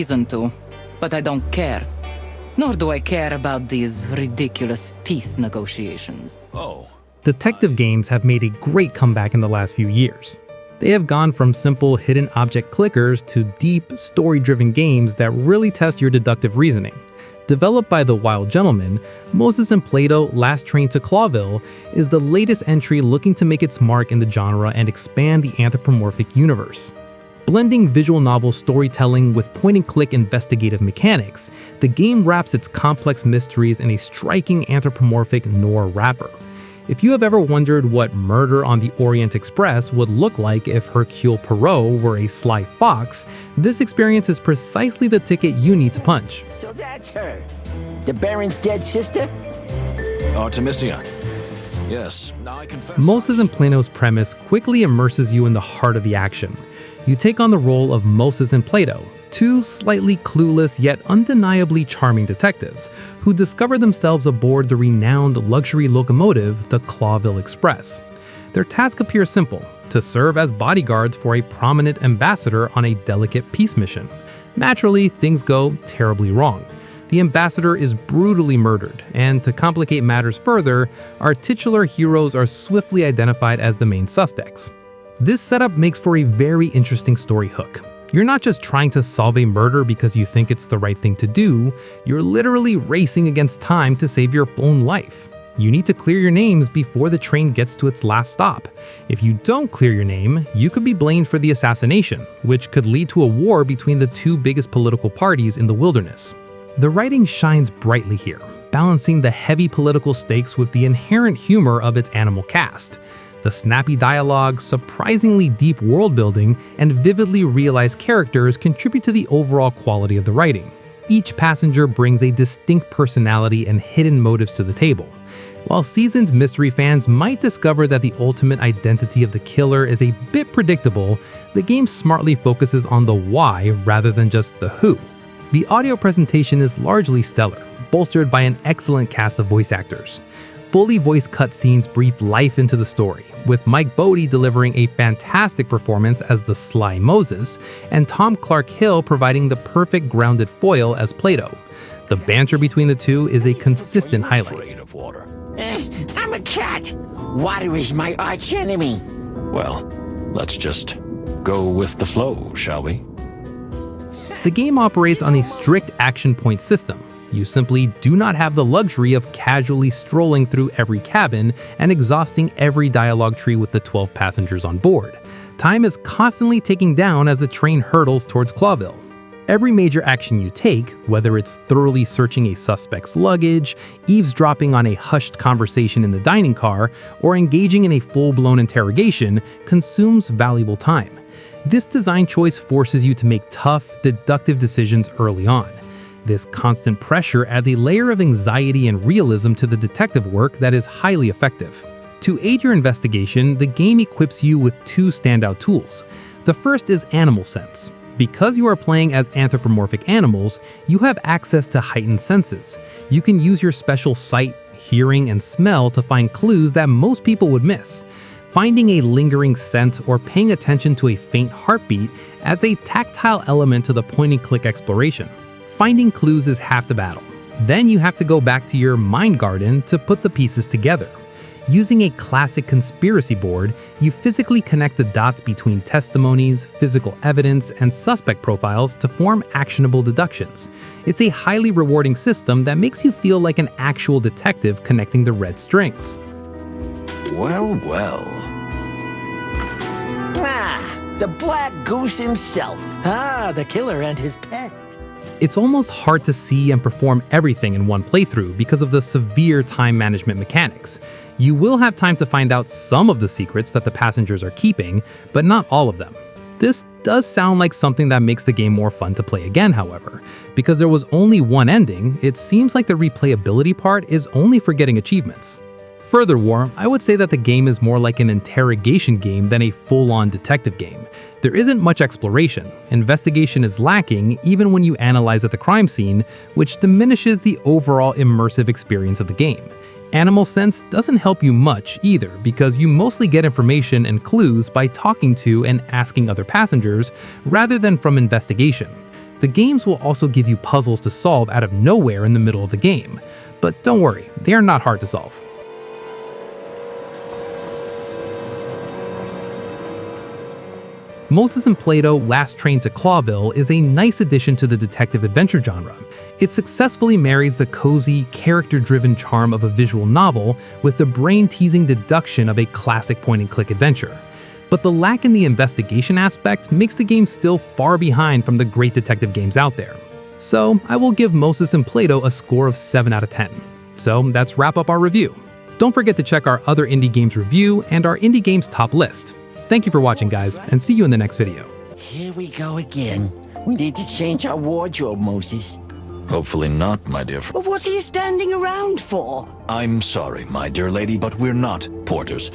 Reason to, but I don't care. Nor do I care about these ridiculous peace negotiations. Oh. Detective games have made a great comeback in the last few years. They have gone from simple hidden object clickers to deep, story-driven games that really test your deductive reasoning. Developed by the Wild Gentleman, Moses and Plato Last Train to Clawville is the latest entry looking to make its mark in the genre and expand the anthropomorphic universe. Blending visual novel storytelling with point-and-click investigative mechanics, the game wraps its complex mysteries in a striking anthropomorphic noir wrapper. If you have ever wondered what Murder on the Orient Express would look like if Hercule Poirot were a sly fox, this experience is precisely the ticket you need to punch. So that's her. The Baron's dead sister? Artemisia. Yes, I confess. Moses and Plato's premise quickly immerses you in the heart of the action. You take on the role of Moses and Plato, two slightly clueless yet undeniably charming detectives who discover themselves aboard the renowned luxury locomotive, the Clawville Express. Their task appears simple: to serve as bodyguards for a prominent ambassador on a delicate peace mission. Naturally, things go terribly wrong. The ambassador is brutally murdered, and to complicate matters further, our titular heroes are swiftly identified as the main suspects. This setup makes for a very interesting story hook. You're not just trying to solve a murder because you think it's the right thing to do, you're literally racing against time to save your own life. You need to clear your names before the train gets to its last stop. If you don't clear your name, you could be blamed for the assassination, which could lead to a war between the two biggest political parties in the wilderness. The writing shines brightly here, balancing the heavy political stakes with the inherent humor of its animal cast. The snappy dialogue, surprisingly deep world building, and vividly realized characters contribute to the overall quality of the writing. Each passenger brings a distinct personality and hidden motives to the table. While seasoned mystery fans might discover that the ultimate identity of the killer is a bit predictable, the game smartly focuses on the why rather than just the who. The audio presentation is largely stellar, bolstered by an excellent cast of voice actors. Fully voiced cutscenes breathe life into the story, with Mike Bodie delivering a fantastic performance as the sly Moses, and Tom Clark Hill providing the perfect grounded foil as Plato. The banter between the two is a consistent highlight. Of water. I'm a cat. Water is my arch enemy. Well, let's just go with the flow, shall we? The game operates on a strict action point system. You simply do not have the luxury of casually strolling through every cabin and exhausting every dialogue tree with the 12 passengers on board. Time is constantly ticking down as the train hurtles towards Clawville. Every major action you take, whether it's thoroughly searching a suspect's luggage, eavesdropping on a hushed conversation in the dining car, or engaging in a full-blown interrogation, consumes valuable time. This design choice forces you to make tough, deductive decisions early on. This constant pressure adds a layer of anxiety and realism to the detective work that is highly effective. To aid your investigation, the game equips you with two standout tools. The first is Animal Sense. Because you are playing as anthropomorphic animals, you have access to heightened senses. You can use your special sight, hearing, and smell to find clues that most people would miss. Finding a lingering scent or paying attention to a faint heartbeat adds a tactile element to the point-and-click exploration. Finding clues is half the battle. Then you have to go back to your mind garden to put the pieces together. Using a classic conspiracy board, you physically connect the dots between testimonies, physical evidence, and suspect profiles to form actionable deductions. It's a highly rewarding system that makes you feel like an actual detective connecting the red strings. Well, well. Ah, the black goose himself. Ah, the killer and his pet. It's almost hard to see and perform everything in one playthrough because of the severe time management mechanics. You will have time to find out some of the secrets that the passengers are keeping, but not all of them. This does sound like something that makes the game more fun to play again, however. Because there was only one ending, it seems like the replayability part is only for getting achievements. Furthermore, I would say that the game is more like an interrogation game than a full-on detective game. There isn't much exploration. Investigation is lacking even when you analyze at the crime scene, which diminishes the overall immersive experience of the game. Animal Sense doesn't help you much either because you mostly get information and clues by talking to and asking other passengers rather than from investigation. The games will also give you puzzles to solve out of nowhere in the middle of the game. But don't worry, they are not hard to solve. Moses and Plato Last Train to Clawville is a nice addition to the detective adventure genre. It successfully marries the cozy, character-driven charm of a visual novel with the brain-teasing deduction of a classic point-and-click adventure. But the lack in the investigation aspect makes the game still far behind from the great detective games out there. So I will give Moses and Plato a score of 7 out of 10. So that's wrap up our review. Don't forget to check our other indie games review and our indie games top list. Thank you for watching, guys, and see you in the next video. Here we go again. We need to change our wardrobe, Moses. Hopefully not, my dear friend. But what are you standing around for? I'm sorry, my dear lady, but we're not porters.